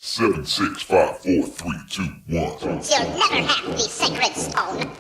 7, 6, 5, 4, 3, 2, 1. You'll never have the sacred stone.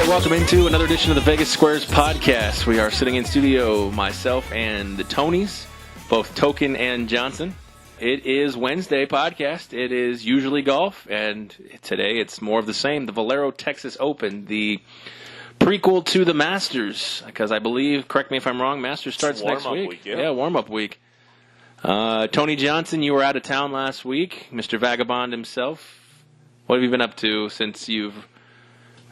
Welcome into another edition of the Vegas Squares podcast. We are sitting in studio, myself and the Tonys, both Token and Johnson. It is Wednesday podcast. It is usually golf, and today it's more of the same. The Valero Texas Open, the prequel to the Masters, because I believe, correct me if I'm wrong, Masters starts next week. Yeah, warm-up week. Tony Johnson, you were out of town last week. Mr. Vagabond himself. What have you been up to since you've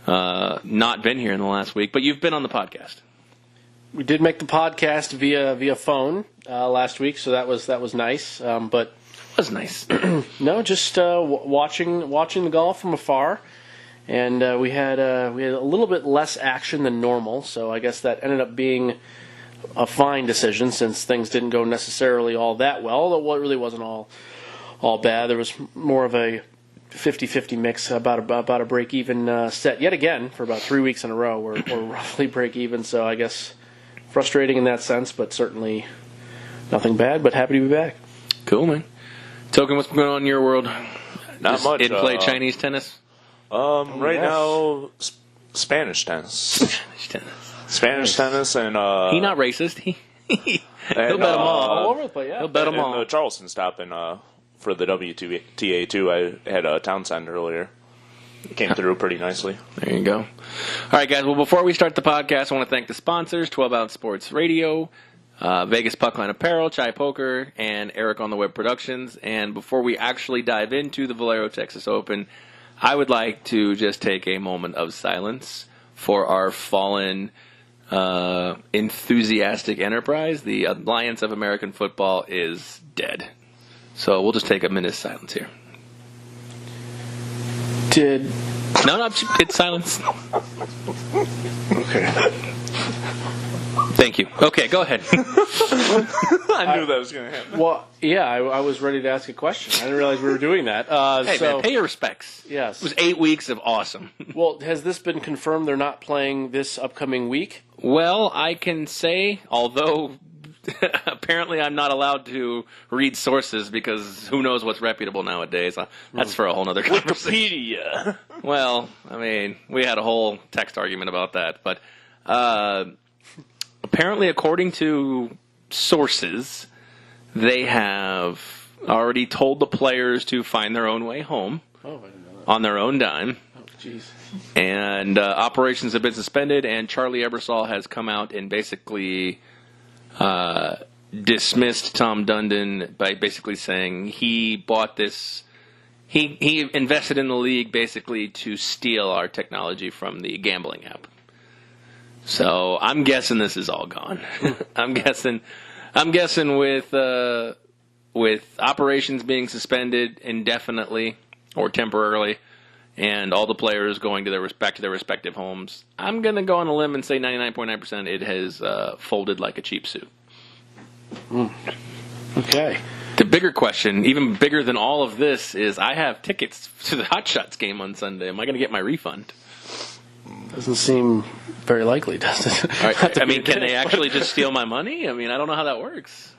not been here in the last week, but you've been on the podcast. We did make the podcast via phone last week, so that was nice. But it was nice. No, just watching the golf from afar, and we had a little bit less action than normal. So I guess that ended up being a fine decision since things didn't go necessarily all that well. Although it really wasn't all bad. There was more of a 50-50 mix, about a break-even set yet again for about 3 weeks in a row. We're roughly break-even, so I guess frustrating in that sense, but certainly nothing bad, but happy to be back. Cool, man. Token, what's going on in your world? Not much. Did play Chinese tennis? Right now, Spanish tennis. Spanish tennis, and he not racist. He'll bet them all over the place. Yeah, he'll bet them all. The Charleston stop for the WTA too. I had a Townsend earlier. It came through pretty nicely. There you go. All right, guys. Well, before we start the podcast, I want to thank the sponsors: 12 Ounce Sports Radio, Vegas Puckline Apparel, Chai Poker, and Eric on the Web Productions. And before we actually dive into the Valero Texas Open, I would like to just take a moment of silence for our fallen enthusiastic enterprise. The Alliance of American Football is dead. So we'll just take a minute's silence here. No, it's silence. Okay. Thank you. Okay, go ahead. I knew that was going to happen. Well, yeah, I was ready to ask a question. I didn't realize we were doing that. Hey, man, pay your respects. Yes. It was 8 weeks of awesome. Well, has this been confirmed they're not playing this upcoming week? Well, I can say, although apparently I'm not allowed to read sources because who knows what's reputable nowadays. That's for a whole other conversation. Wikipedia. Well, I mean, we had a whole text argument about that. But apparently, according to sources, they have already told the players to find their own way home on their own dime. Oh, jeez. And operations have been suspended, and Charlie Ebersol has come out and basically dismissed Tom Dundon by basically saying he bought this. He invested in the league basically to steal our technology from the gambling app. So I'm guessing this is all gone. I'm guessing with operations being suspended indefinitely or temporarily, and all the players going to their respective homes, I'm going to go on a limb and say 99.9% it has folded like a cheap suit. Okay. The bigger question, even bigger than all of this, is I have tickets to the Hot Shots game on Sunday. Am I going to get my refund? Doesn't seem very likely, does it? All right. I mean, can they actually just steal my money? I mean, I don't know how that works.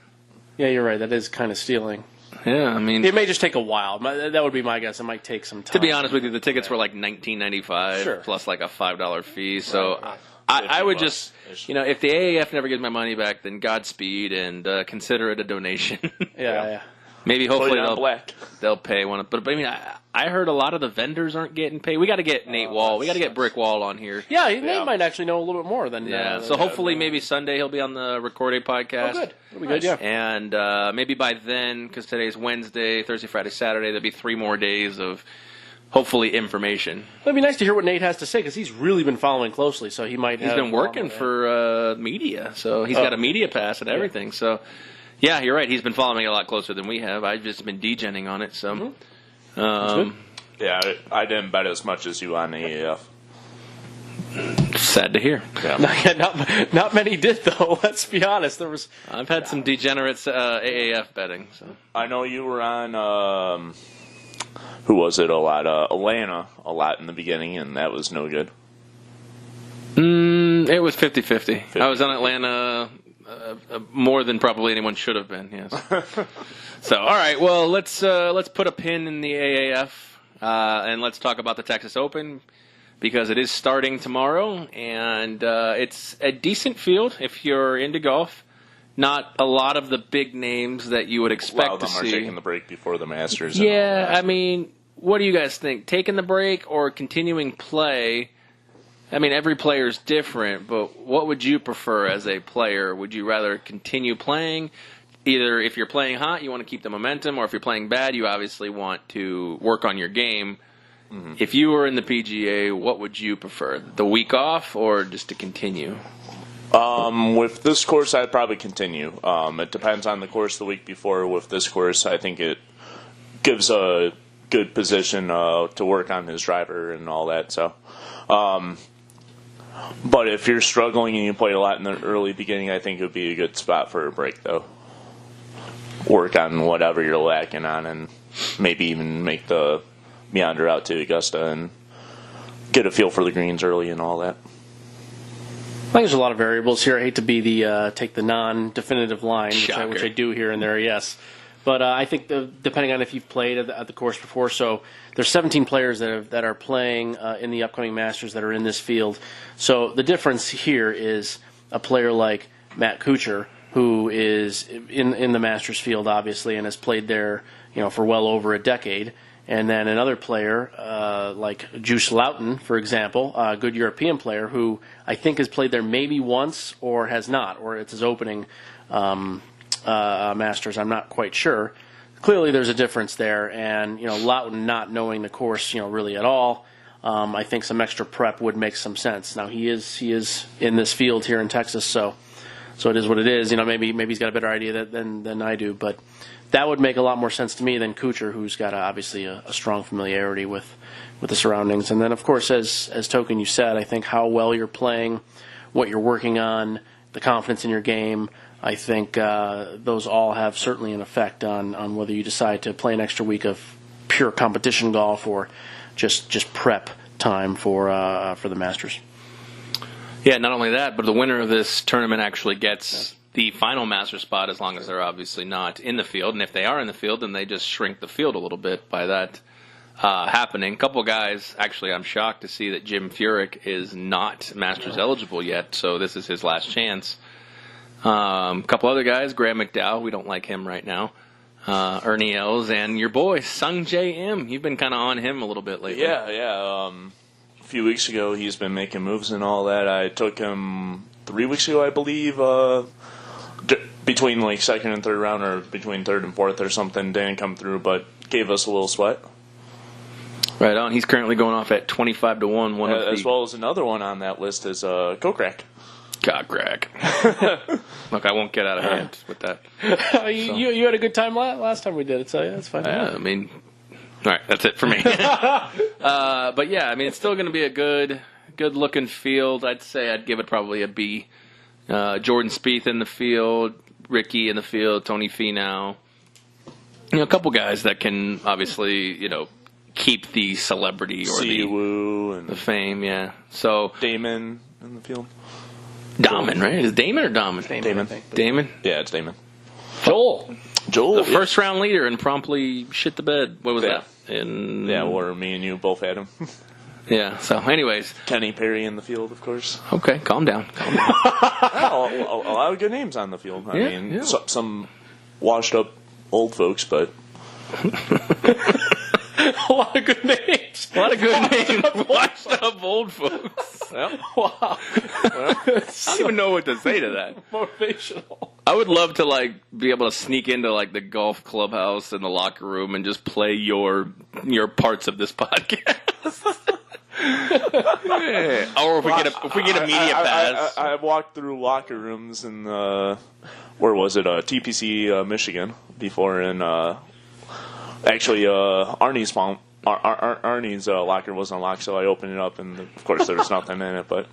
Yeah, you're right. That is kind of stealing. Yeah, I mean, it may just take a while. That would be my guess. It might take some time. To be honest with you, the tickets were like $19.95 plus like a $5 fee. So right. I would just, if the AAF never gives my money back, then Godspeed and consider it a donation. Yeah. Maybe hopefully they'll pay one. But I mean, I heard a lot of the vendors aren't getting paid. We got to get Nate Wall. We got to get Brick Wall on here. Yeah, Nate might actually know a little bit more than. Yeah. So hopefully maybe Sunday he'll be on the recorded podcast. Oh, good. That'll be good. Yeah. And maybe by then, because today's Wednesday, Thursday, Friday, Saturday, there'll be 3 more days of hopefully information. It'd be nice to hear what Nate has to say because he's really been following closely. So he might. He's been working for media, so he's got a media pass and everything. So. Yeah, you're right. He's been following me a lot closer than we have. I've just been degenning on it. So, yeah, I didn't bet as much as you on AAF. Sad to hear. Yeah. Not many did though. Let's be honest. I've had some degenerates AAF betting. So I know you were on, who was it a lot? Atlanta a lot in the beginning, and that was no good. it was 50-50. I was on Atlanta more than probably anyone should have been. Yes. So all right, well let's put a pin in the AAF and let's talk about the Texas Open, because it is starting tomorrow, and it's a decent field if you're into golf. Not a lot of the big names that you would expect A lot to of them see. are taking the break before the Masters. Yeah, I mean, what do you guys think? Taking the break or continuing play? I mean, every player is different, but what would you prefer as a player? Would you rather continue playing? Either if you're playing hot, you want to keep the momentum, or if you're playing bad, you obviously want to work on your game. Mm-hmm. If you were in the PGA, what would you prefer? The week off or just to continue? With this course, I'd probably continue. It depends on the course the week before. With this course, I think it gives a good position to work on his driver and all that. So, but if you're struggling and you played a lot in the early beginning, I think it would be a good spot for a break, though. Work on whatever you're lacking on, and maybe even make the meander out to Augusta and get a feel for the greens early and all that. I think there's a lot of variables here. I hate to be the take the non-definitive line, which I do here and there, yes. But I think depending on if you've played at the course before, so there's 17 players that are playing in the upcoming Masters that are in this field. So the difference here is a player like Matt Kuchar, who is in the Masters field, obviously, and has played there, for well over a decade. And then another player like Juice Loughton, for example, a good European player who I think has played there maybe once or has not, or it's his opening Masters. I'm not quite sure. Clearly, there's a difference there, and Loughton not knowing the course, really at all. I think some extra prep would make some sense. Now he is in this field here in Texas, so it is what it is. Maybe he's got a better idea than I do, but that would make a lot more sense to me than Kuchar, who's got obviously a strong familiarity with the surroundings. And then, of course, as Token, you said, I think how well you're playing, what you're working on, the confidence in your game, I think those all have certainly an effect on whether you decide to play an extra week of pure competition golf or just prep time for the Masters. Yeah, not only that, but the winner of this tournament actually gets the final Master spot, as long as they're obviously not in the field. And if they are in the field, then they just shrink the field a little bit by that happening. A couple guys, actually, I'm shocked to see that Jim Furyk is not Masters eligible yet, so this is his last chance. A couple other guys, Graham McDowell, we don't like him right now. Ernie Els, and your boy, Sung J M. You've been kind of on him a little bit lately. Yeah. A few weeks ago, he's been making moves and all that. I took him 3 weeks ago, I believe, between like second and third round, or between third and fourth or something. Didn't come through, but gave us a little sweat. Right on. He's currently going off at 25-1. As well as another one on that list is Kokrak. God, Greg. Look, I won't get out of hand with that. You had a good time last time we did it, so yeah, that's fine. Yeah, I mean, all right, that's it for me. But yeah, I mean, it's still going to be a good looking field. I'd say I'd give it probably a B. Jordan Spieth in the field, Ricky in the field, Tony Finau. A couple guys that can obviously, keep the celebrity or the fame. Yeah. So Damon in the field. Damon, right? Is it Damon or Damon? Damon. Yeah, it's Damon. Joel, the first round leader, and promptly shit the bed. What was that? Where me and you both had him. Yeah. So, anyways, Kenny Perry in the field, of course. Okay, calm down. A lot of good names on the field. I mean, some washed up old folks, but a lot of good names. Washed up old folks. Well, Wow. I don't even know what to say to that. Motivational. I would love to be able to sneak into the golf clubhouse and the locker room and just play your parts of this podcast. Yeah. Or if we get a media pass. I walked through locker rooms in where was it? TPC Michigan before, and actually Arnie's Arnie's locker was unlocked, so I opened it up, and of course there was nothing in it. But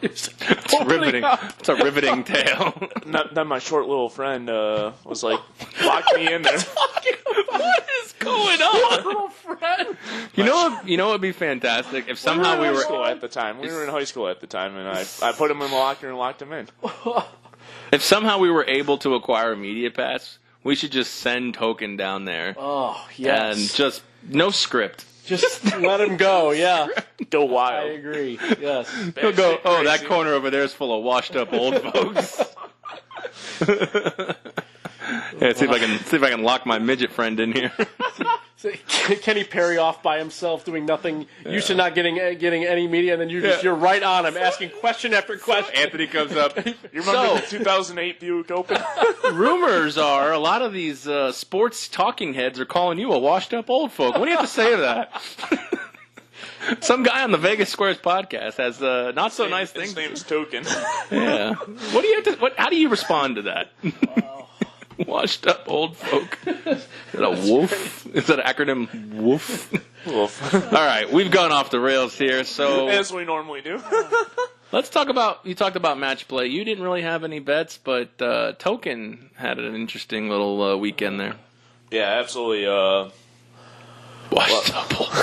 It's riveting. It's a riveting tale. then my short little friend was like, lock me in there. What is going on? Little friend. You know what would be fantastic if somehow we in were. high school at the time. We were in high school at the time, and I put him in the locker and locked him in. If somehow we were able to acquire a media pass, we should just send Token down there. Oh, yes. And just no script. Just let him go, yeah. Go I wild. agree, yes. He'll go, oh, that corner over there is full of washed up old folks. Yeah, see if I can lock my midget friend in here. So, Kenny Perry off by himself doing nothing, used to not getting any media, and then you're right on him, asking question after question. Anthony comes up. You remember the 2008 Buick Open? Rumors are a lot of these sports talking heads are calling you a washed up old folk. What do you have to say to that? Some guy on the Vegas Squares podcast has not so nice things. His name's Token. Yeah. What do you have to? How do you respond to that? Washed up old folk. Is that a woof? Is that an acronym? Woof. Wolf. All right, we've gone off the rails here. So As we normally do. let's talk about. You talked about match play. You didn't really have any bets, but Token had an interesting little weekend there. Yeah, absolutely. Washed up old.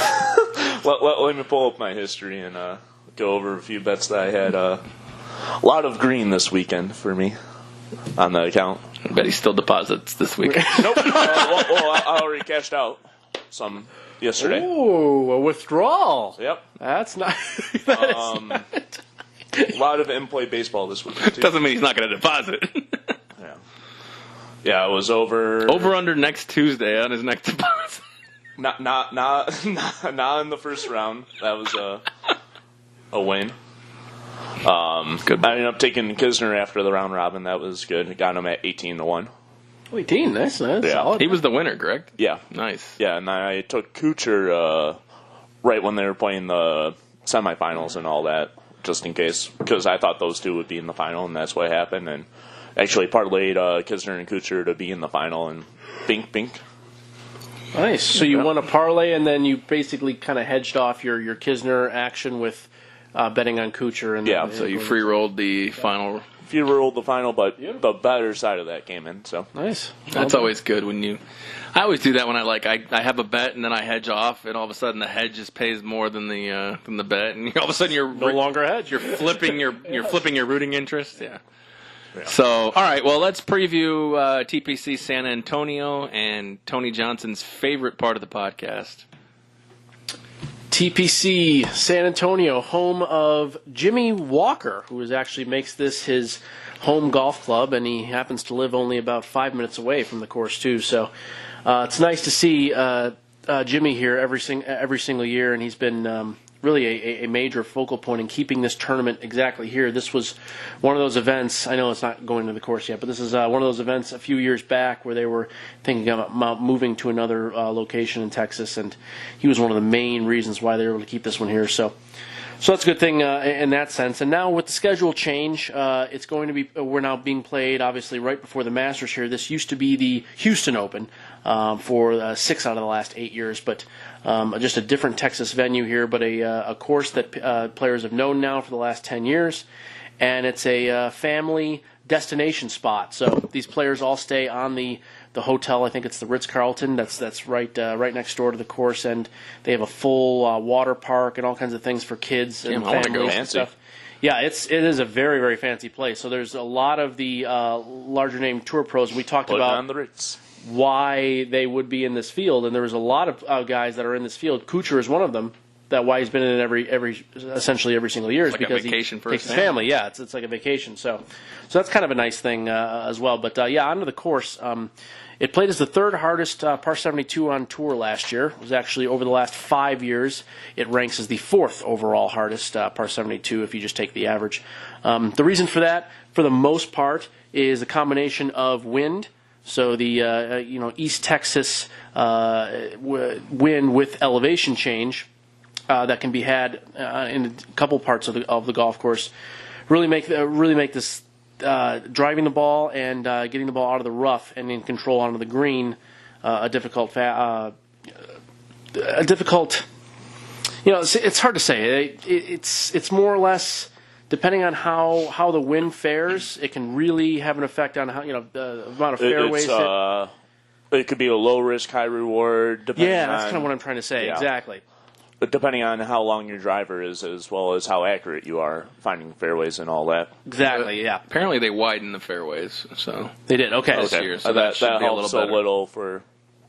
Let me pull up my history and go over a few bets that I had. A lot of green this weekend for me on the account. I bet he still deposits this week. Nope. I already cashed out some yesterday. Ooh, a withdrawal. Yep. That's not. A lot of in-play baseball this weekend, too. Doesn't mean he's not going to deposit. Yeah, it was over. Over under next Tuesday on his next deposit. Not in the first round. That was a win. Good. I ended up taking Kisner after the round robin. That was good. I got him at 18-1. 18, that's Yeah. solid. He was the winner, correct? Yeah. Nice. Yeah, and I took Kuchar right when they were playing the semifinals and all that, just in case, because I thought those two would be in the final, and that's what happened. And actually parlayed Kisner and Kuchar to be in the final, and bink. Nice. So you won a parlay, and then you basically kind of hedged off your Kisner action with betting on Kuchar. And Yeah, So you free rolled the final. If you rolled the final, but the better side of that came in. So Nice. That's always good when you. I always do that when I have a bet and then I hedge off, and all of a sudden the hedge just pays more than the bet, and all of a sudden you're No longer hedged. You're flipping your rooting interest. Yeah. So, all right, well, let's preview TPC San Antonio and Tony Johnson's favorite part of the podcast. TPC San Antonio, home of Jimmy Walker, who actually makes this his home golf club, and he happens to live only about 5 minutes away from the course too. So it's nice to see Jimmy here every single year, and he's been really a major focal point in keeping this tournament exactly here. This was one of those events. I know it's not going to the course yet, but this is one of those events a few years back where they were thinking about moving to another location in Texas, and he was one of the main reasons why they were able to keep this one here. So that's a good thing in that sense. And now with the schedule change, it's going to be we're now being played obviously right before the Masters here. This used to be the Houston Open for 6 out of the last 8 years, but just a different Texas venue here, but a course that players have known now for the last 10 years, and it's a family destination spot. So these players all stay on the hotel. I think it's the Ritz-Carlton. That's right next door to the course, and they have a full water park and all kinds of things for kids and I wanna go. families and Fancy. stuff. Yeah, it is a very, very fancy place. So there's a lot of the larger name tour pros. We talked putting about on the Ritz. why they would be in this field, and there was a lot of guys that are in this field. Kuchar is one of them. That why he's been in it essentially every single year is Like a because vacation he for takes his his family. Yeah, it's like a vacation. So that's kind of a nice thing as well. But onto the course. It played as the third hardest par 72 on tour last year. It was actually over the last 5 years. It ranks as the fourth overall hardest par 72 if you just take the average. The reason for that, for the most part, is a combination of wind. So the East Texas wind with elevation change that can be had in a couple parts of the golf course really make this driving the ball and getting the ball out of the rough and in control onto the green a difficult a difficult. It's hard to say. It's more or less depending on how the wind fares. It can really have an effect on how the amount of fairways. It could be a low risk, high reward. Yeah, that's kind of what I'm trying to say. Yeah. Exactly. But depending on how long your driver is, as well as how accurate you are finding fairways and all that. Exactly. Yeah. Apparently, they widened the fairways, so they did. Okay. This year, so that helps a little for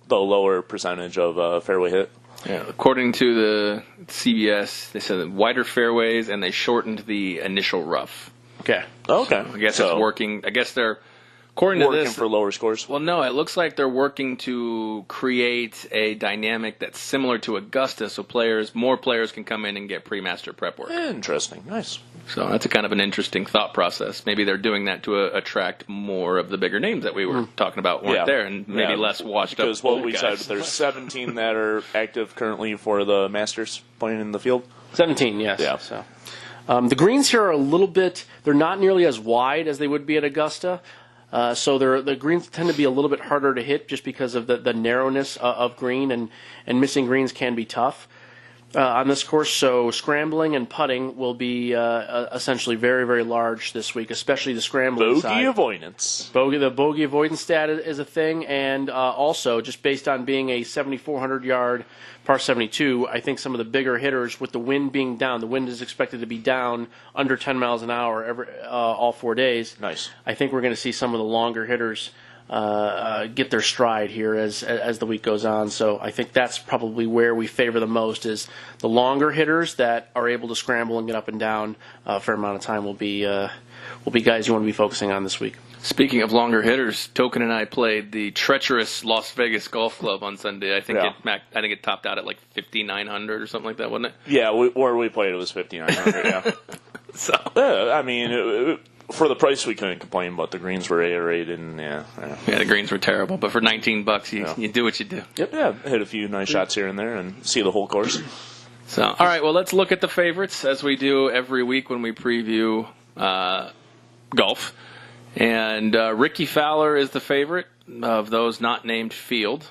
the lower percentage of fairway hit. Yeah, according to the CBS, they said wider fairways and they shortened the initial rough. Okay. Okay. So I guess it's working. I guess they're according to working this for lower scores. Well, no, it looks like they're working to create a dynamic that's similar to Augusta, so more players can come in and get pre-master prep work. Interesting. Nice. So that's a kind of an interesting thought process. Maybe they're doing that to attract more of the bigger names that we were talking about weren't there, and maybe less washed up. Because what we said, there's 17 that are active currently for the Masters playing in the field. 17, yes. Yeah. So the greens here are a little bit. They're not nearly as wide as they would be at Augusta. So the greens tend to be a little bit harder to hit just because of the narrowness of green, and missing greens can be tough on this course. So scrambling and putting will be essentially very, very large this week, especially the scrambling side. Bogey avoidance. The bogey avoidance stat is a thing, and also just based on being a 7,400-yard par 72, I think some of the bigger hitters, with the wind being down, the wind is expected to be down under 10 miles an hour all 4 days. Nice. I think we're going to see some of the longer hitters get their stride here as the week goes on. So I think that's probably where we favor the most is the longer hitters that are able to scramble and get up and down a fair amount of time will be guys you want to be focusing on this week. Speaking of longer hitters, Token and I played the treacherous Las Vegas Golf Club on Sunday. I think it topped out at like 5,900 or something like that, wasn't it? Yeah, where we played it was 5,900. Yeah. So I mean, for the price we couldn't complain, but the greens were aerated and yeah, the greens were terrible. But for $19, you do what you do. Yep. Yeah, hit a few nice shots here and there and see the whole course. So all right, well let's look at the favorites as we do every week when we preview golf. And Ricky Fowler is the favorite of those not named field.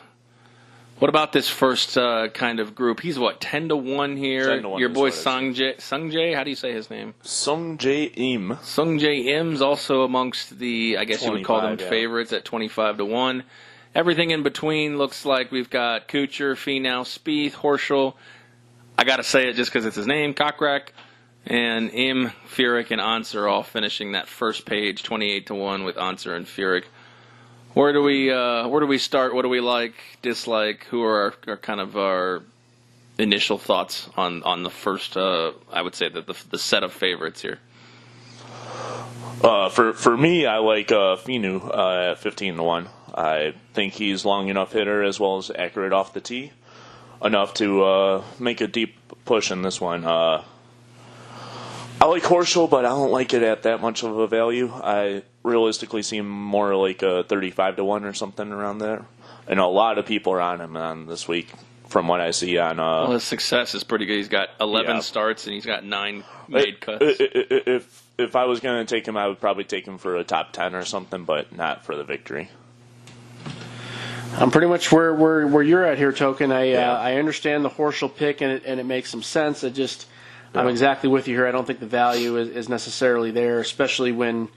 What about this first kind of group? He's 10-1 here. 10-1 Your boy Sungjae, how do you say his name? Sungjae Im. Sungjae Im's also amongst the, I guess you would call them favorites at 25-1. Everything in between looks like we've got Kuchar, Finau, Spieth, Horschel. I got to say it just because it's his name, Kokrak. And Im, Furyk, and Answer all finishing that first page, 28-1 with Answer and Furyk. Where do we start? What do we like, dislike? Who are kind of our initial thoughts on the first? I would say that the set of favorites here. For me, I like Finau at 15-1. I think he's long enough hitter as well as accurate off the tee, enough to make a deep push in this one. I like Horschel, but I don't like it at that much of a value. I realistically see him more like a 35-1 or something around there. And a lot of people are on him on this week from what I see on... well, his success is pretty good. He's got 11 starts and he's got 9 made cuts. If I was going to take him, I would probably take him for a top 10 or something, but not for the victory. I'm pretty much where you're at here, Token. I understand the Horschel pick, and it makes some sense. I'm exactly with you here. I don't think the value is necessarily there, especially when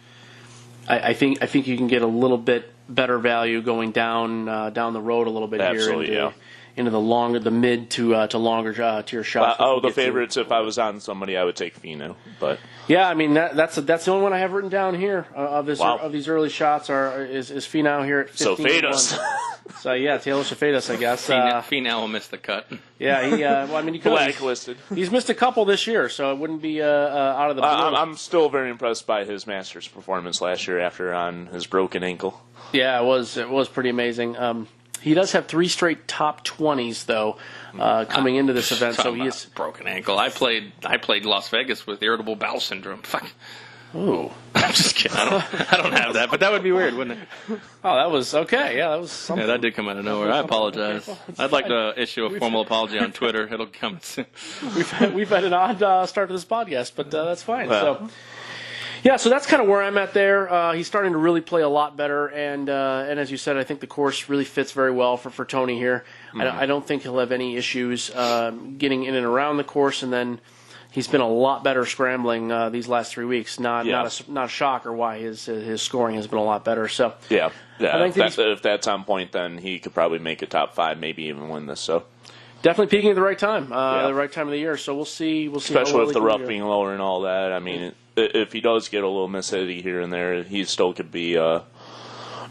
I think you can get a little bit better value going down the road a little bit here into the mid to longer tier shots. The favorites. If I was on somebody, I would take Finau. But yeah, I mean that's the only one I have written down here of these early shots is Finau here at 15-1. So fade us. So yeah, Taylor Safedas, I guess. Finau will miss the cut. Yeah, he could. Blacklisted. He's missed a couple this year, so it wouldn't be out of the blue. I'm still very impressed by his Masters performance last year after on his broken ankle. Yeah, it was pretty amazing. He does have 3 straight top 20s though coming into this event. So he is broken ankle. I played Las Vegas with irritable bowel syndrome. Fuck. Ooh. I'm just kidding. I don't have that, but that would be weird, wouldn't it? Oh, that was okay. Yeah, that was something. Yeah, that did come out of nowhere. I apologize. I'd like to issue a formal apology on Twitter. It'll come soon. We've had an odd start to this podcast, but that's fine. Well. So that's kind of where I'm at there. He's starting to really play a lot better, and as you said, I think the course really fits very well for Tony here. I don't think he'll have any issues getting in and around the course, and then he's been a lot better scrambling these last 3 weeks. Not a shocker why his scoring has been a lot better. So yeah. I think If that's on point, then he could probably make a top 5, maybe even win this. So definitely peaking at the right time, the right time of the year. So we'll see. Especially with the rough being lower and all that. I mean, if he does get a little mishitty here and there, he still could be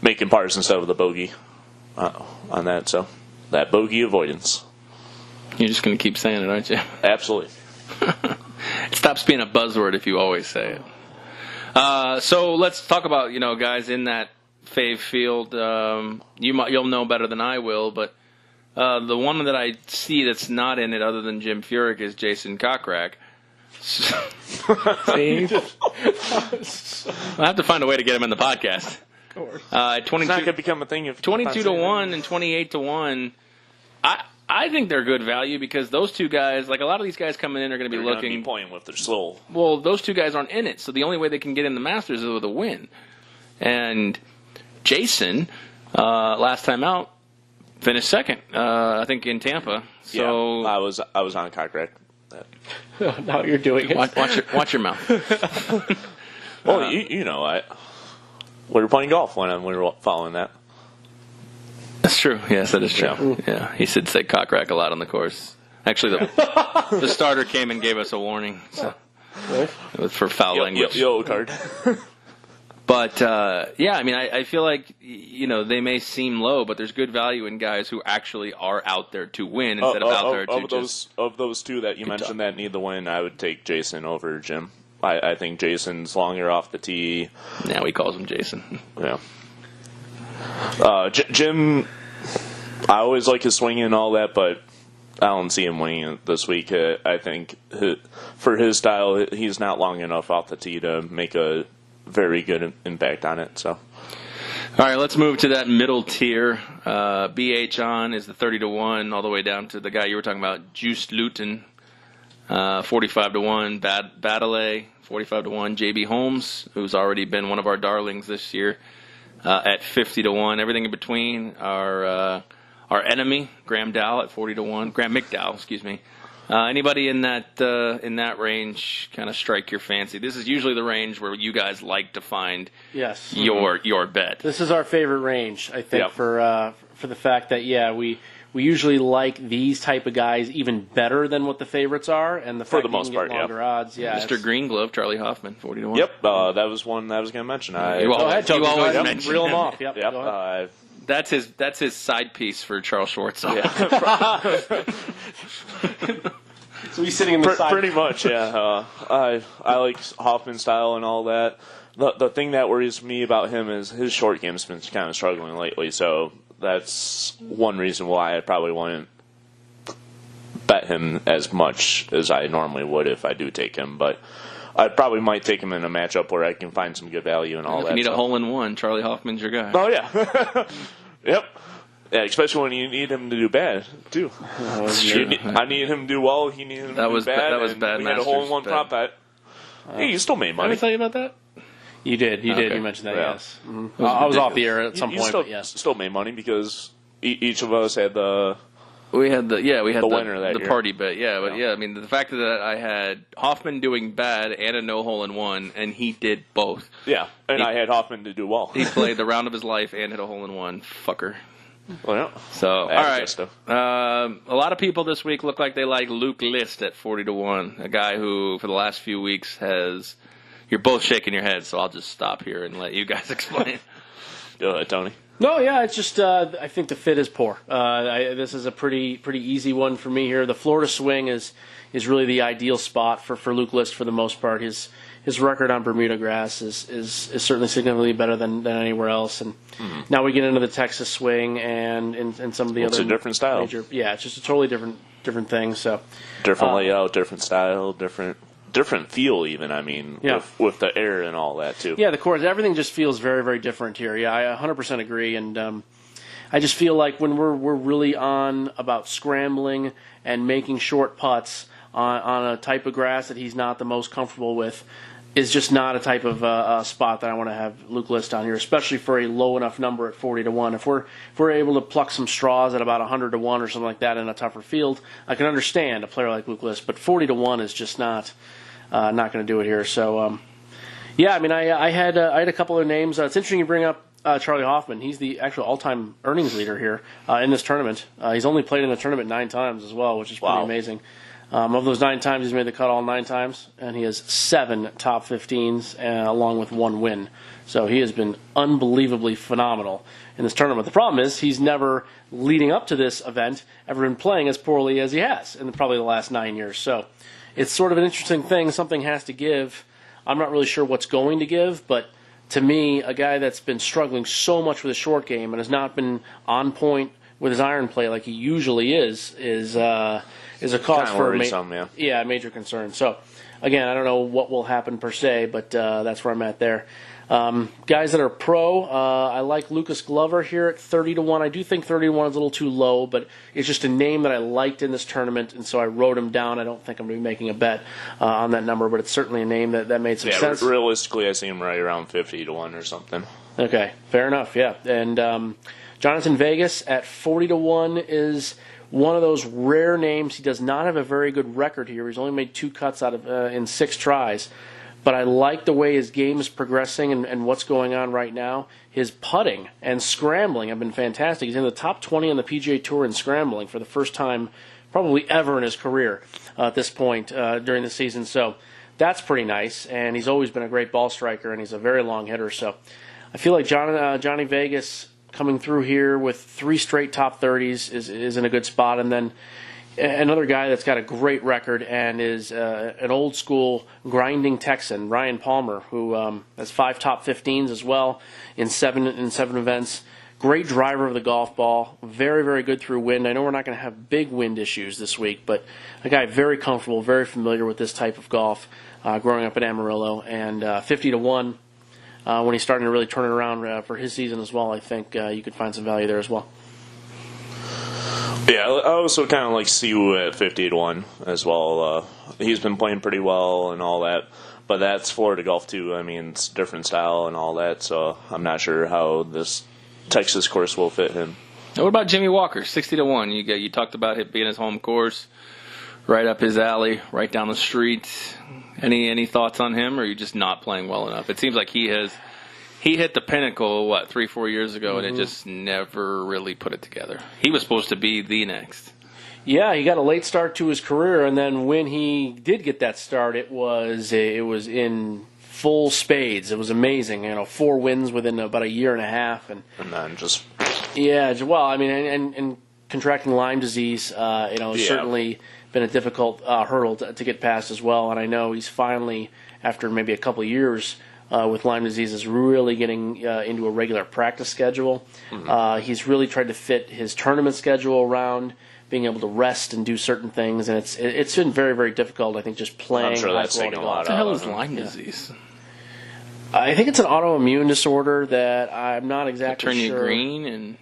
making pars instead of the bogey on that. So that bogey avoidance. You're just going to keep saying it, aren't you? Absolutely. It stops being a buzzword if you always say it. So let's talk about guys in that fave field. You'll know better than I will, but the one that I see that's not in it, other than Jim Furyk, is Jason Kokrak. See? I'll have to find a way to get him in the podcast. Of course. 22, It's not going to become a thing if 22-1 and 28-1. I think they're good value because those two guys, like a lot of these guys coming in, are going to be looking. Playing with their soul. Well, those two guys aren't in it, so the only way they can get in the Masters is with a win. And Jason, last time out, finished second, I think, in Tampa. So yeah, I was on Kokrak. Now you're doing it. Watch your mouth. Well, we were playing golf when we were following that. That's true. Yes, that is true. Yeah, he should say cock-rack a lot on the course. Actually, the starter came and gave us a warning. So it was for foul language. Yellow card. But, I mean, I feel like, they may seem low, but there's good value in guys who actually are out there to win instead of out there to Of those two that you mentioned that need the win, I would take Jason over Jim. I think Jason's longer off the tee. Now he calls him Jason. Yeah. Jim, I always like his swinging and all that, but I don't see him winning it this week. I think for his style, he's not long enough off the tee to make a very good impact on it. So, all right, let's move to that middle tier. BH on is the 30-1, all the way down to the guy you were talking about, Juice Luton, 45-1. Baddeley, 45-1. JB Holmes, who's already been one of our darlings this year, at 50-1. Everything in between, our enemy Graham Dowell at 40-1. Graham McDowell, excuse me. Anybody in that range kind of strike your fancy? This is usually the range where you guys like to find your bet. This is our favorite range, I think, for the fact that we usually like these type of guys even better than what the favorites are, and for the most part, longer odds. Yeah, Mr. Green Glove, Charlie Hoffman, 40-1. Yep, that was one I was going to mention. You always mention reel them off. Yep. That's his side piece for Charles Schwartz. Yeah. So he's sitting in the side. Pretty much, yeah. I like Hoffman's style and all that. The thing that worries me about him is his short game's been kind of struggling lately, so that's one reason why I probably wouldn't bet him as much as I normally would if I do take him. But I probably might take him in a matchup where I can find some good value and all that. If you need a hole-in-one, Charlie Hoffman's your guy. Oh, yeah. Yep. Yeah, especially when you need him to do bad, too. I need him to do well. He needed him to do bad. That was bad. We had a hole-in-one prop bet. Hey, you still made money. Did I tell you about that? You did. You mentioned that, yeah. Yes. Mm-hmm. I was off the air at some point, but yes. Still made money because each of us had the... We had the winner that the year. party bet, I mean the fact that I had Hoffman doing bad and a no hole in one, and he did both. Yeah, and I had Hoffman to do well. He played the round of his life and hit a hole in one, fucker. Well, yeah. So all right, a lot of people this week look like they like Luke List at 40-1, a guy who for the last few weeks has. You're both shaking your heads, so I'll just stop here and let you guys explain. Go ahead, Tony. No, yeah, it's just I think the fit is poor. This is a pretty easy one for me here. The Florida swing is really the ideal spot for Luke List for the most part. His record on Bermuda grass is certainly significantly better than anywhere else. And now we get into the Texas swing and some of the other. It's a different style. It's just a totally different thing. So different layout, different style, different feel even, I mean, with the air and all that, too. Yeah, the course, everything just feels very, very different here. Yeah, I 100% agree, and I just feel like when we're really on about scrambling and making short putts on a type of grass that he's not the most comfortable with, is just not a type of spot that I want to have Luke List on here, especially for a low enough number at 40-1. If we're able to pluck some straws at about 100-1 or something like that in a tougher field, I can understand a player like Luke List, but 40-1 is just not going to do it here. So, yeah, I mean, I had a couple of names. It's interesting you bring up Charlie Hoffman. He's the actual all-time earnings leader here in this tournament. He's only played in the tournament 9 times as well, which is pretty amazing. Of those 9 times, he's made the cut all 9 times, and he has 7 top 15s along with 1 win. So he has been unbelievably phenomenal in this tournament. The problem is he's never, leading up to this event, ever been playing as poorly as he has in probably the last 9 years. So it's sort of an interesting thing. Something has to give. I'm not really sure what's going to give, but to me, a guy that's been struggling so much with his short game and has not been on point with his iron play like he usually is a cause for major concern. So, again, I don't know what will happen per se, but that's where I'm at there. Guys that are pro, I like Lucas Glover here at 30-1. I do think 30-1 is a little too low, but it's just a name that I liked in this tournament, and so I wrote him down. I don't think I'm going to be making a bet on that number, but it's certainly a name that made some sense. Realistically, I see him right around 50-1 or something. Okay, fair enough, yeah. And Jonathan Vegas at 40-1 is one of those rare names. He does not have a very good record here. He's only made 2 cuts out of in 6 tries. But I like the way his game is progressing and what's going on right now. His putting and scrambling have been fantastic. He's in the top 20 on the PGA Tour in scrambling for the first time probably ever in his career at this point during the season. So that's pretty nice. And he's always been a great ball striker, and he's a very long hitter. So I feel like Johnny Vegas coming through here with 3 straight top 30s is in a good spot. And then another guy that's got a great record and is an old school grinding Texan, Ryan Palmer, who has 5 top 15s as well in 7 events. Great driver of the golf ball, very, very good through wind. I know we're not going to have big wind issues this week, but a guy very comfortable, very familiar with this type of golf, growing up in Amarillo, and 50-1. When he's starting to really turn it around for his season as well, I think you could find some value there as well. Yeah, I also kind of like Siwoo at 50-1 as well. He's been playing pretty well and all that, but that's Florida golf too. I mean, it's different style and all that, so I'm not sure how this Texas course will fit him. Now, what about Jimmy Walker, 60-1? You talked about it being his home course, right up his alley, right down the street. Any thoughts on him, or are you just not playing well enough? It seems like he hit the pinnacle, 3-4 years ago, and it just never really put it together. He was supposed to be the next. Yeah, he got a late start to his career, and then when he did get that start, it was in full spades. It was amazing. 4 wins within about a year and a half, and then just and contracting Lyme disease, certainly been a difficult hurdle to get past as well. And I know he's finally, after maybe a couple of years with Lyme disease, is really getting into a regular practice schedule. Mm-hmm. He's really tried to fit his tournament schedule around being able to rest and do certain things, and it's been very, very difficult. I think just playing. I'm sure that's taking a lot. What the hell is Lyme disease? I think it's an autoimmune disorder that I'm not exactly turn sure. You green and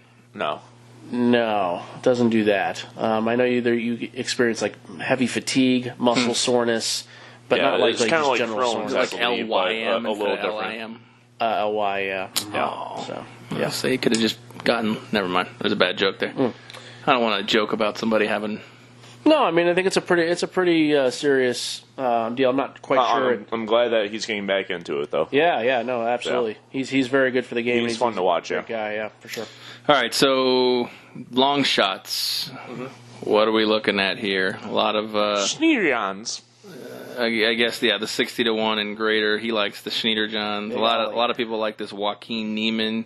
No, it doesn't do that. I know you experience like heavy fatigue, muscle soreness, but not like just like general Crohn's, soreness. Like LYM, a little different. LY, yeah. Oh, So yeah. So you could have just gotten. Never mind. There's a bad joke there. I don't want to joke about somebody having. No, I mean I think it's a pretty serious deal. I'm not quite sure. I'm glad that he's getting back into it though. Yeah, no, absolutely. Yeah. He's very good for the game. He's fun to watch. Great guy, yeah, for sure. All right, so long shots. Mm-hmm. What are we looking at here? A lot of Schneiderjans. I guess the 60-1 and greater. He likes the Schneiderjans. A lot of people like this Joaquin Neiman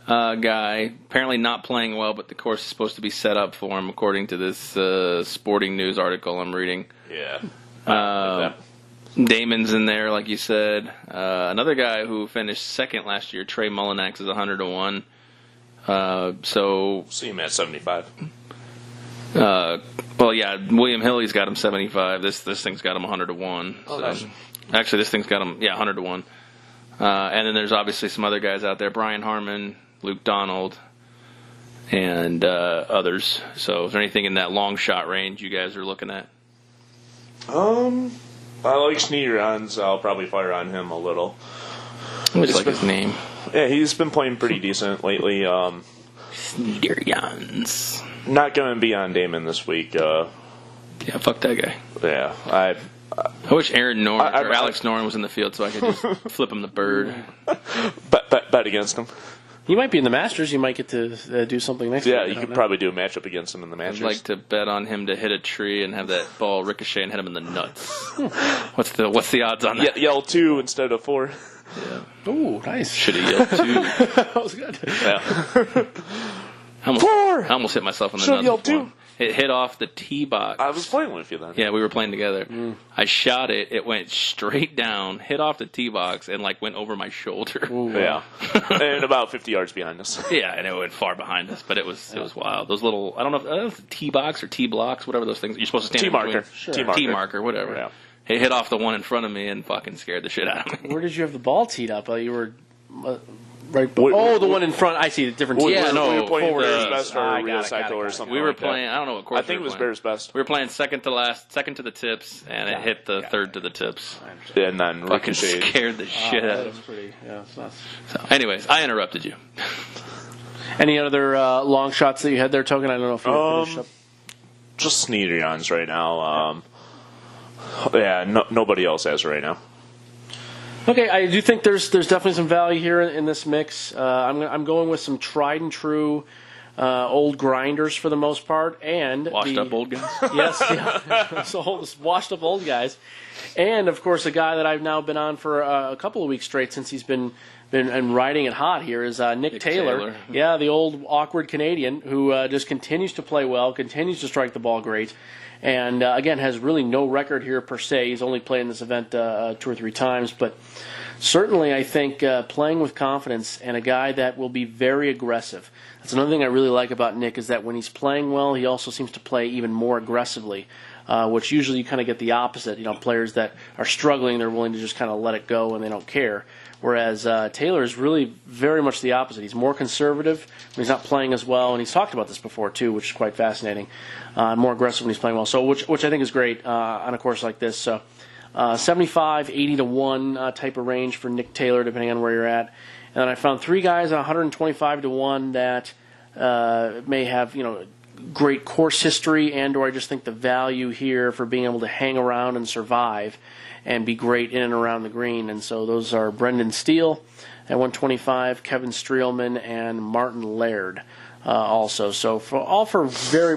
guy. Apparently not playing well, but the course is supposed to be set up for him, according to this Sporting News article I'm reading. Yeah. Damon's in there, like you said. Another guy who finished second last year, Trey Mullinax, is 100-1. So see him at 75. William Hilly's got him 75. This thing's got him 100-1. Oh, so. nice. Actually, this thing's got him 100-1. And then there's obviously some other guys out there: Brian Harmon, Luke Donald, and others. So, is there anything in that long shot range you guys are looking at? I like Schneederjans. I'll probably fire on him a little. I always like his name. Yeah, he's been playing pretty decent lately. Schneederjans. Not going to be on Damon this week. Yeah, fuck that guy. Yeah, I wish Aaron Norn or Alex Norn was in the field so I could just flip him the bird. bet against him. He might be in the Masters. You might get to do something next week. Yeah, you could probably do a matchup against him in the Masters. I'd like to bet on him to hit a tree and have that ball ricochet and hit him in the nuts. What's the odds on that? Yell 2 instead of 4. Yeah. Ooh, nice. Should have yelled 2. That was good. Yeah. I almost hit myself in the nuts. Yelled 2. It hit off the tee box. I was playing with you then. Yeah, we were playing together. I shot it. It went straight down, hit off the tee box, and went over my shoulder. Ooh, yeah, and about 50 yards behind us. Yeah, and it went far behind us, but it was wild. Those little, I don't know if tee box or tee blocks, whatever those things you're supposed to stand Tee marker, sure. Tee marker, Tee marker, whatever. Yeah. It hit off the one in front of me and fucking scared the shit out of me. Where did you have the ball teed up? You were right. The one in front. I see the different team. Yeah, no, we were playing forward. Bears Best or Real got Cycle or it. something. We were like playing. That. I don't know what course. I think it was Bears Best. We were playing second to the tips, and it hit the third to the tips. And then Fucking ricocheted. scared the shit out of me. Pretty. Yeah, it's nuts. So, anyways, I interrupted you. Any other long shots that you had there, Token? I don't know if you finished up. Just Schneederjans right now. Nobody else has right now. Okay, I do think there's definitely some value here in this mix. I'm going with some tried and true old grinders for the most part, and Washed up old guys. Yes, yeah. So washed up old guys, and of course a guy that I've now been on for a couple of weeks straight since he's been riding it hot here is Nick Taylor. Yeah, the old awkward Canadian who just continues to play well, continues to strike the ball great. And, again, has really no record here per se. He's only played in this event 2 or 3 times. But certainly I think playing with confidence and a guy that will be very aggressive. That's another thing I really like about Nick is that when he's playing well, he also seems to play even more aggressively, which usually you kind of get the opposite. Players that are struggling, they're willing to just kind of let it go and they don't care. Whereas Taylor is really very much the opposite. He's more conservative when he's not playing as well, and he's talked about this before too, which is quite fascinating. More aggressive when he's playing well, so which I think is great on a course like this. So 75, 80 to 1 type of range for Nick Taylor, depending on where you're at. And then I found 3 guys at 125 to 1 that may have great course history, and/or I just think the value here for being able to hang around and survive and be great in and around the green. And so those are Brendan Steele at 125, Kevin Streelman, and Martin Laird also. So for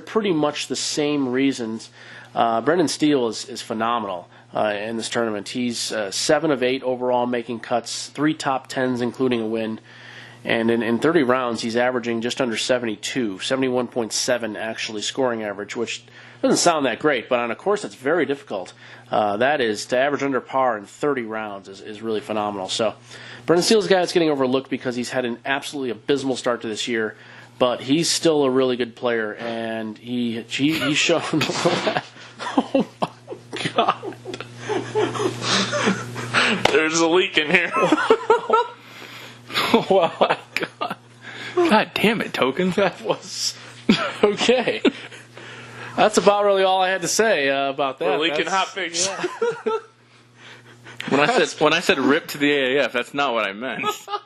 pretty much the same reasons, Brendan Steele is phenomenal in this tournament. He's 7 of 8 overall making cuts, 3 top 10s including a win. And in 30 rounds, he's averaging just under 72, 71.7 actually scoring average, which doesn't sound that great, but on a course that's very difficult, that is, to average under par in 30 rounds is really phenomenal. So Brendan Steele's a guy that's getting overlooked because he's had an absolutely abysmal start to this year, but he's still a really good player, and he's shown... Oh, my God. There's a leak in here. Oh, my God. God damn it, Token. That was... Okay. That's about really all I had to say about that. We're leaking hot fix. Yeah. When I said rip to the AAF, that's not what I meant. All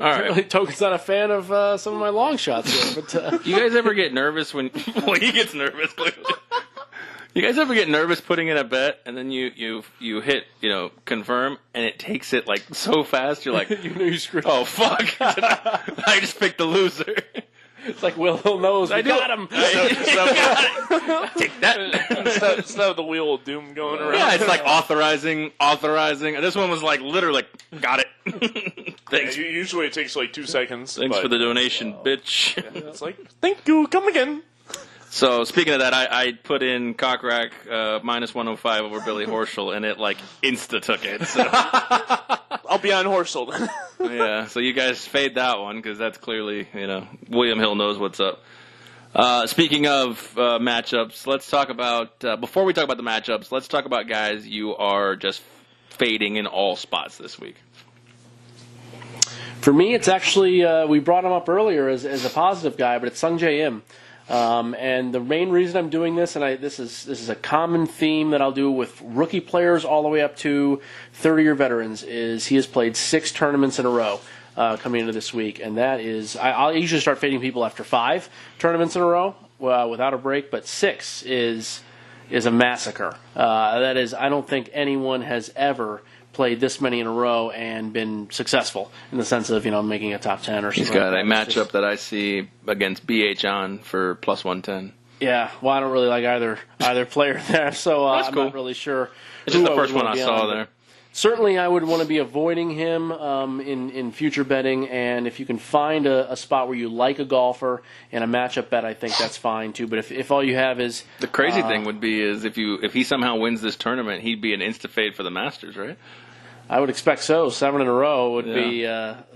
right. Apparently, Token's not a fan of some of my long shots here. But you guys ever get nervous when... Well, he gets nervous, clearly. You guys ever get nervous putting in a bet, and then you hit, confirm, and it takes it, so fast, you're like... you know you screwed up. Oh, fuck. I just picked the loser. It's like Will Hill knows. I got him. Take that. Instead of the wheel of doom going around. Yeah, it's like authorizing. This one was literally got it. Thanks. Yeah, usually it takes 2 seconds. Thanks for the donation, bitch. Yeah, it's thank you, come again. So, speaking of that, I put in Cockrack minus 105 over Billy Horschel, and it, insta-took it. So. I'll be on Horschel then. Yeah, so you guys fade that one, because that's clearly, William Hill knows what's up. Speaking of matchups, let's talk about, before we talk about the matchups, let's talk about guys you are just fading in all spots this week. For me, it's actually, we brought him up earlier as a positive guy, but it's Sung Jae Im. And the main reason I'm doing this, and this is a common theme that I'll do with rookie players all the way up to 30-year veterans, is he has played 6 tournaments in a row coming into this week. And that is, I'll usually start fading people after 5 tournaments in a row without a break, but 6 is a massacre. That is, I don't think anyone has ever played this many in a row and been successful in the sense of, making a top 10 or something. He's got a matchup that I see against BH on for plus 110. Yeah, well, I don't really like either player there, so That's I'm cool. not really sure. It's just the first one I saw there. Certainly, I would want to be avoiding him in future betting, and if you can find a spot where you like a golfer and a matchup bet, I think that's fine too. But if all you have is the crazy thing would be is if he somehow wins this tournament, he'd be an insta-fade for the Masters, right? I would expect so. 7 in a row would be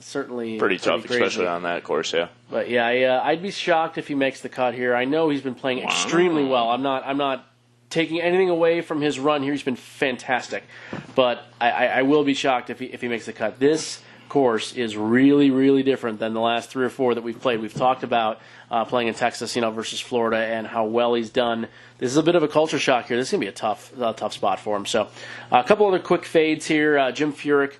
certainly pretty tough, crazy. especially on that course. Yeah, but yeah, I'd be shocked if he makes the cut here. I know he's been playing extremely well. I'm not taking anything away from his run here. He's been fantastic, but I will be shocked if he makes the cut. This course is really, really different than the last 3 or 4 that we've played. We've talked about playing in Texas, versus Florida, and how well he's done. This is a bit of a culture shock here. This is going to be a tough spot for him. So a couple other quick fades here. Jim Furyk,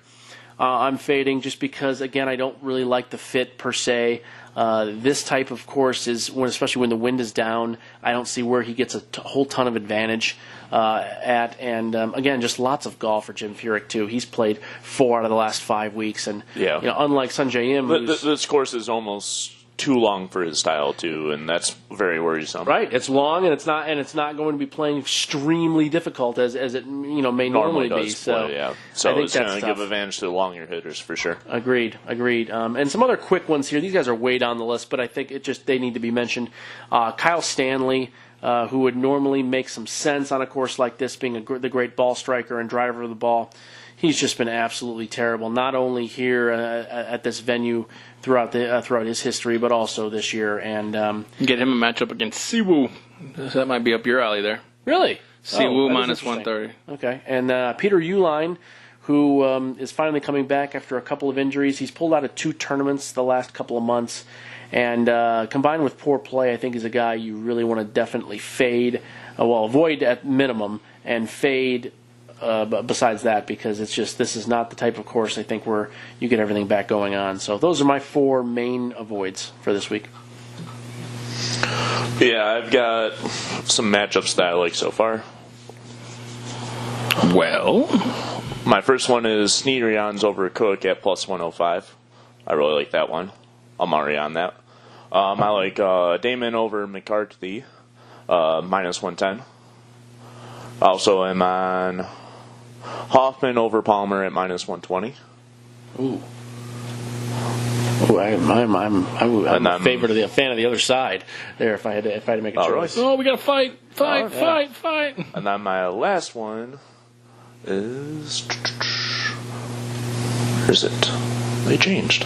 I'm fading just because, again, I don't really like the fit per se. This type of course is, especially when the wind is down, I don't see where he gets a whole ton of advantage at. And again, just lots of golf for Jim Furyk too. He's played 4 out of the last 5 weeks, and unlike Sungjae Im, this course is almost too long for his style too, and that's very worrisome. Right, it's long, and it's not going to be playing extremely difficult as it may normally be. So so I think it's going to tough. give advantage to the longer hitters for sure. Agreed. And some other quick ones here. These guys are way down the list, but I think they need to be mentioned. Kyle Stanley, who would normally make some sense on a course like this, being the great ball striker and driver of the ball. He's just been absolutely terrible, not only here at this venue throughout his history, but also this year. And get him a matchup against Siwoo. That might be up your alley there. Really? Siwoo minus 130. Okay. And Peter Uihlein, who is finally coming back after a couple of injuries. He's pulled out of 2 tournaments the last couple of months. And combined with poor play, I think he's a guy you really want to definitely fade. Avoid at minimum, and fade besides that, because this is not the type of course I think where you get everything back going on. So those are my 4 main avoids for this week. Yeah, I've got some matchups that I like so far. Well, my first one is Sneadrians over Cook at plus 105. I really like that one. I'm already on that. I like Damon over McCarthy, minus 110. Also am on Hoffman over Palmer at minus 120. Ooh. I'm a favorite of a fan of the other side there. If I had to make a choice. Oh, we got to fight! And then my last one is, where is it? They changed.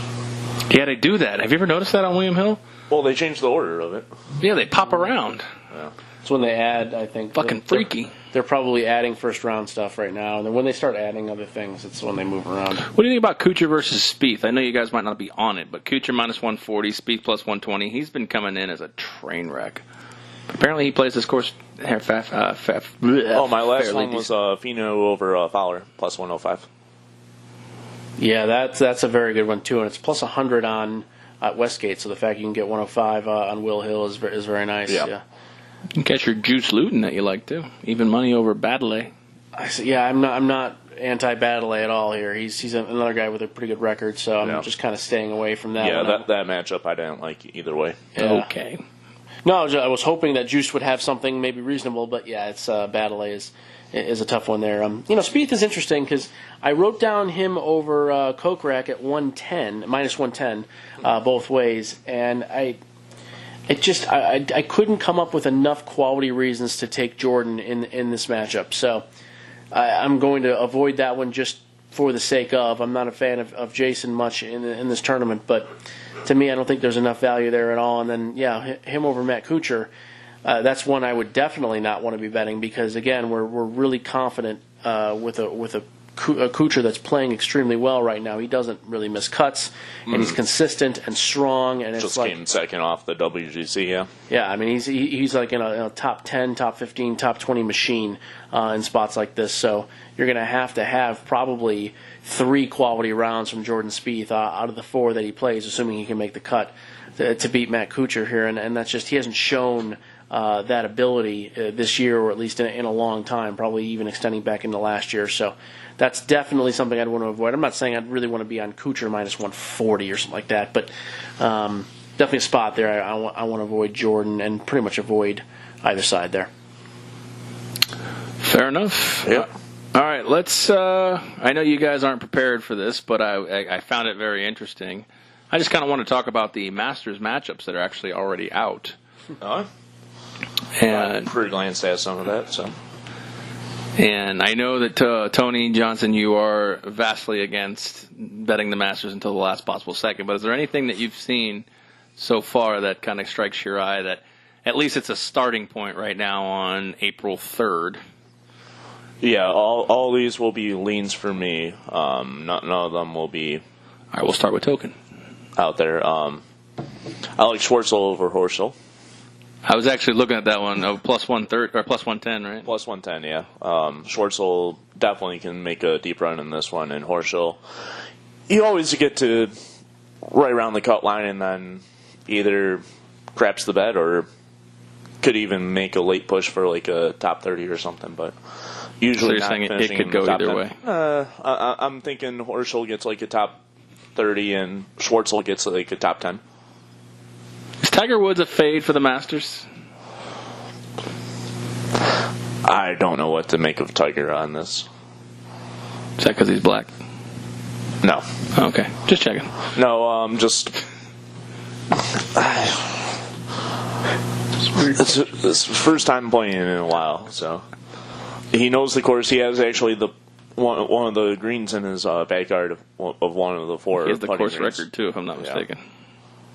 Yeah, they do that. Have you ever noticed that on William Hill? Well, they changed the order of it. Yeah, they pop around. Yeah. It's when they add, I think. Fucking freaky. They're probably adding first round stuff right now, and then when they start adding other things, it's when they move around. What do you think about Kuchar versus Spieth? I know you guys might not be on it, but Kuchar minus 140, Spieth plus 120. He's been coming in as a train wreck. Apparently, he plays this course. My last one was Fino over Fowler plus 105. Yeah, that's a very good one too, and it's plus 100 on Westgate. So the fact you can get 105 on Will Hill is very nice. Yeah. You can catch your Juice Luton that you like too. Even money over Baddeley. Yeah, I'm not anti-Baddeley at all here. He's another guy with a pretty good record, so I'm just kind of staying away from that. Yeah, that matchup I didn't like either way. Yeah. Okay. No, I was hoping that Juice would have something maybe reasonable, but yeah, it's Baddeley is a tough one there. Spieth is interesting because I wrote down him over Kokrak at 110, minus 110, both ways, and I couldn't come up with enough quality reasons to take Jordan in this matchup. So I'm going to avoid that one just for the sake of. I'm not a fan of Jason much in this tournament, but to me, I don't think there's enough value there at all. And then, him over Matt Kuchar, that's one I would definitely not want to be betting because, again, we're really confident with a Kuchar that's playing extremely well right now. He doesn't really miss cuts, and he's consistent and strong. And it's Just like, came second off the WGC, yeah. yeah, I mean, he's like in a top 10, top 15, top 20 machine in spots like this. So you're going to have probably 3 quality rounds from Jordan Spieth out of the 4 that he plays, assuming he can make the cut to beat Matt Kuchar here. And that's just, he hasn't shown that ability this year, or at least in a long time, probably even extending back into last year. So that's definitely something I'd want to avoid. I'm not saying I'd really want to be on Kuchar minus 140 or something like that, but definitely a spot there I want to avoid Jordan and pretty much avoid either side there. Fair enough. Yep. All right, let's. I know you guys aren't prepared for this, but I found it very interesting. I just kind of want to talk about the Masters matchups that are actually already out. And Pretty glanced at some of that, so. And I know that Tony Johnson, you are vastly against betting the Masters until the last possible second. But is there anything that you've seen so far that kind of strikes your eye that at least it's a starting point right now on April 3rd? Yeah, all these will be leans for me. None of them will be. All right, we'll start with Token. Out there. I like Schwartzel over Horschel. I was actually looking at that one, plus 130 or plus 110, right? Plus 110, yeah. Schwartzel definitely can make a deep run in this one, and Horschel, you always get to right around the cut line and then either craps the bet or could even make a late push for like a top 30 or something, but usually so not you're saying finishing it could go top either 10. way? I'm thinking Horschel gets like a top 30 and Schwartzel gets like a top 10. Is Tiger Woods a fade for the Masters? I don't know what to make of Tiger on this. Is that because he's black? No. Oh, okay, just checking. No, just... It's the first time playing in a while, so... He knows the course. He has actually the one of the greens in his backyard of one of the 4. He has the course greens. record, too, if I'm not mistaken.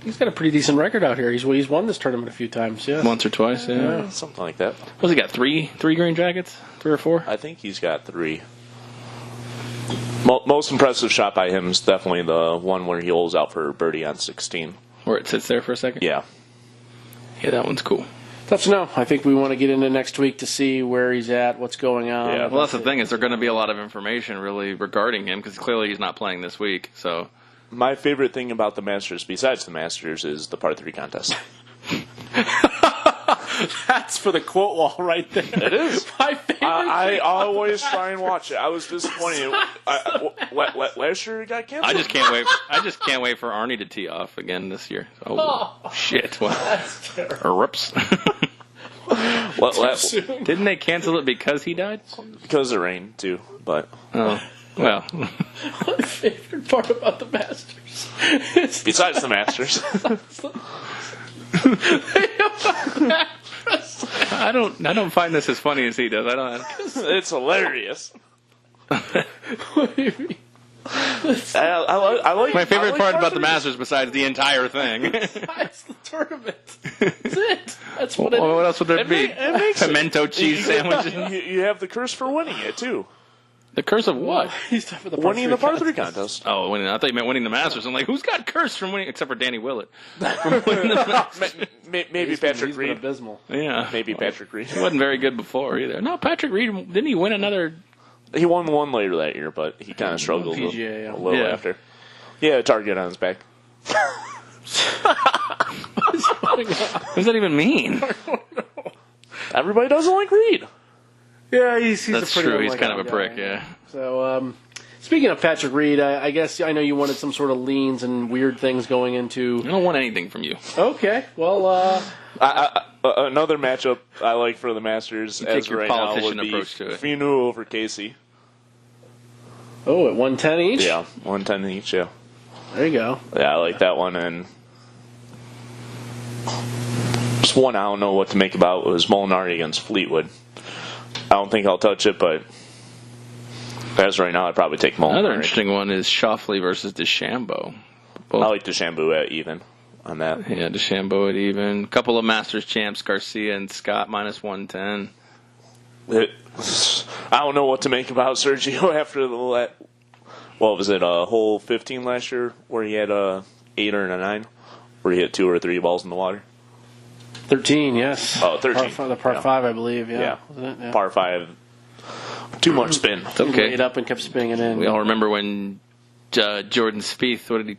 He's got a pretty decent record out here. He's won this tournament a few times, yeah. Once or twice, yeah. Something like that. What's he got, three green jackets? 3 or 4? I think he's got 3. Most impressive shot by him is definitely the one where he holds out for birdie on 16. Where it sits there for a second? Yeah. Yeah, that one's cool. Tough to know. I think we want to get into next week to see where he's at, what's going on. Yeah. Well, that's the thing, is there going to be a lot of information really regarding him, because clearly he's not playing this week, so... My favorite thing about the Masters, besides the Masters, is the par 3 contest. That's for the quote wall right there. It is. My favorite I always try and watch it. I was disappointed. Last year it got canceled. I just can't wait for Arnie to tee off again this year. Oh, shit. Well, That's terrible. Whoops. Didn't they cancel it because he died? Because of rain, too. But Oh, well. My favorite part about the Masters is besides the Masters. I don't find this as funny as he does. I don't. It's hilarious. What do you mean? I like My favorite part about the par Masters, besides the entire thing. That's the tournament. That's it. That's what it Well, what is. else would there be? It makes Pimento cheese sandwiches. You have the curse for winning it, too. The curse of what? He's talking about the Winning the par 3 contest. Oh, winning. I thought you meant winning the Masters. I'm like, who's got cursed from winning? Except for Danny Willett. From winning the Masters. Maybe Patrick He's been Reed. abysmal. Yeah. Maybe Patrick Reed. He wasn't very good before either. No, Patrick Reed, didn't he win another? He won one later that year, but he kind of struggled PGA, yeah. a little Yeah. after. He had a target on his back. What does that even mean? Everybody doesn't like Reed. Yeah, he's That's a pretty true. He's kind of a guy. prick, yeah. So, speaking of Patrick Reed, I guess I know you wanted some sort of leans and weird things going into. I don't want anything from you. Okay, well, Another matchup I like for the Masters take as your right now would politician be approach to it. Finu over Casey. at 110 each? Yeah, 110 each, yeah. There you go. Yeah, I like that one. And just one I don't know what to make about was Molinari against Fleetwood. I don't think I'll touch it, but as right now, I'd probably take Molinari. Another interesting one is Schauffele versus DeChambeau. I like DeChambeau at even on that. Yeah, DeChambeau at even. Couple of Masters champs, Garcia and Scott minus 110. I don't know what to make about Sergio after the what was it, hole 15 last year where he had a 8 or a 9, where he hit 2 or 3 balls in the water. 13, yes. Oh, 13. The par 5, I believe. Yeah. Wasn't it? Yeah. Par 5. Too much spin. It's okay. Laid up and kept spinning it in. We all remember when Jordan Spieth, what did he,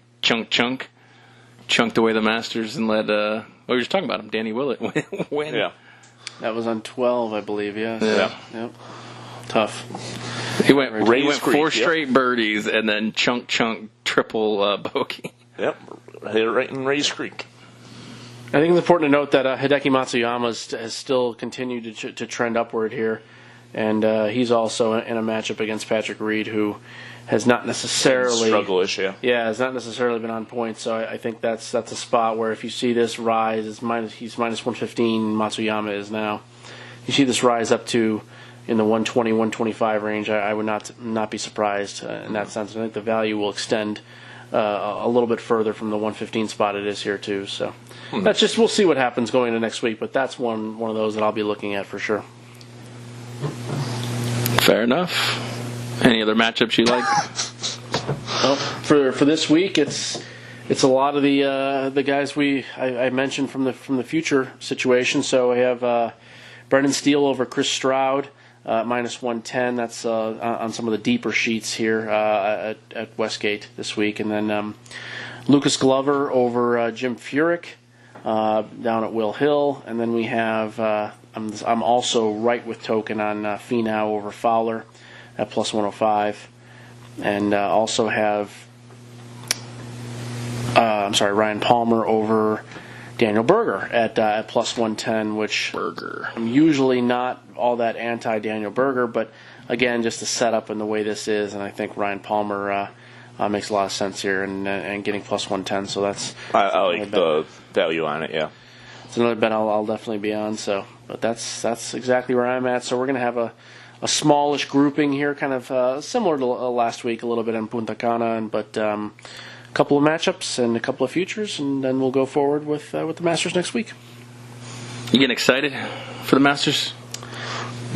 chunked away the Masters and let, we were just talking about him, Danny Willett, win. Yeah. That was on 12, I believe, yeah. Yeah. Yep. Tough. He went Creek, 4 straight birdies and then chunk triple bogey. Yep. Hit it right in Rays Creek. I think it's important to note that Hideki Matsuyama has still continued to trend upward here. And he's also in a matchup against Patrick Reed, who has not necessarily struggle-ish, yeah. Yeah, has not necessarily been on point. So I think that's a spot where if you see this rise, he's minus 115. Matsuyama is now. You see this rise up to in the 120, 125 range. I would not be surprised in that sense. I think the value will extend a little bit further from the 115 spot it is here too. So that's just, we'll see what happens going into next week. But that's one of those that I'll be looking at for sure. Fair enough. Any other matchups you like? Well, for this week, it's a lot of the guys I mentioned from the future situation. So we have Brendan Steele over Chris Stroud, minus 110. That's on some of the deeper sheets here at Westgate this week, and then Lucas Glover over Jim Furyk down at Will Hill, and then we have. I'm also right with Token on Finau over Fowler at plus 105, and also have Ryan Palmer over Daniel Berger at plus 110, which I'm usually not all that anti Daniel Berger, but again, just the setup and the way this is, and I think Ryan Palmer makes a lot of sense here, and getting plus 110. So that's I like the value on it. Yeah, it's another bet I'll definitely be on. So. But that's exactly where I'm at. So we're going to have a smallish grouping here, kind of similar to last week, a little bit in Punta Cana, but a couple of matchups and a couple of futures, and then we'll go forward with the Masters next week. You getting excited for the Masters?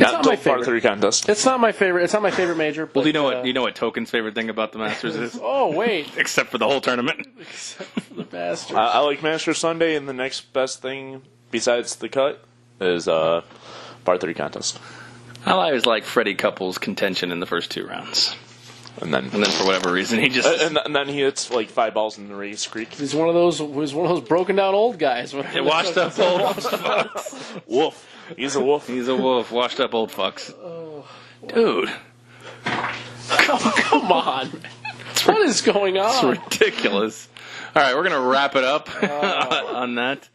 It's not my favorite. Par 3 contest. It's not my favorite. It's not my favorite major. But, Well, do you know what Token's favorite thing about the Masters is? Oh wait, Except for the whole tournament. except for the Masters. I like Masters Sunday, and the next best thing besides the cut is par 3 contest. I always like Freddie Couples' contention in the first 2 rounds. And then For whatever reason, he just... and then he hits like 5 balls in the Rays Creek. He's one of those broken down old guys. It washed up old Wolf. He's a wolf. He's a wolf. Washed up old fucks. Dude. Come on. What is going on? It's ridiculous. All right, we're going to wrap it up on that.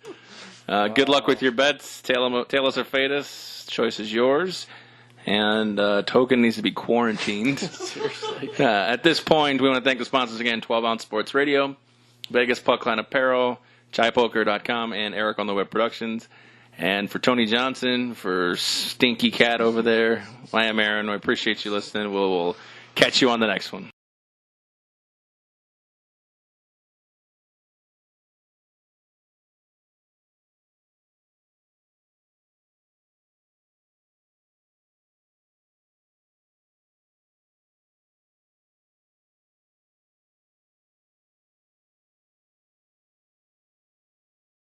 Good luck with your bets. Tail us or fade us. Choice is yours. And Token needs to be quarantined. Seriously. At this point, we want to thank the sponsors again, 12 Ounce Sports Radio, Vegas Puckline Apparel, ChaiPoker.com, and Eric on the Web Productions. And for Tony Johnson, for Stinky Cat over there, I am Aaron. I appreciate you listening. We'll catch you on the next one.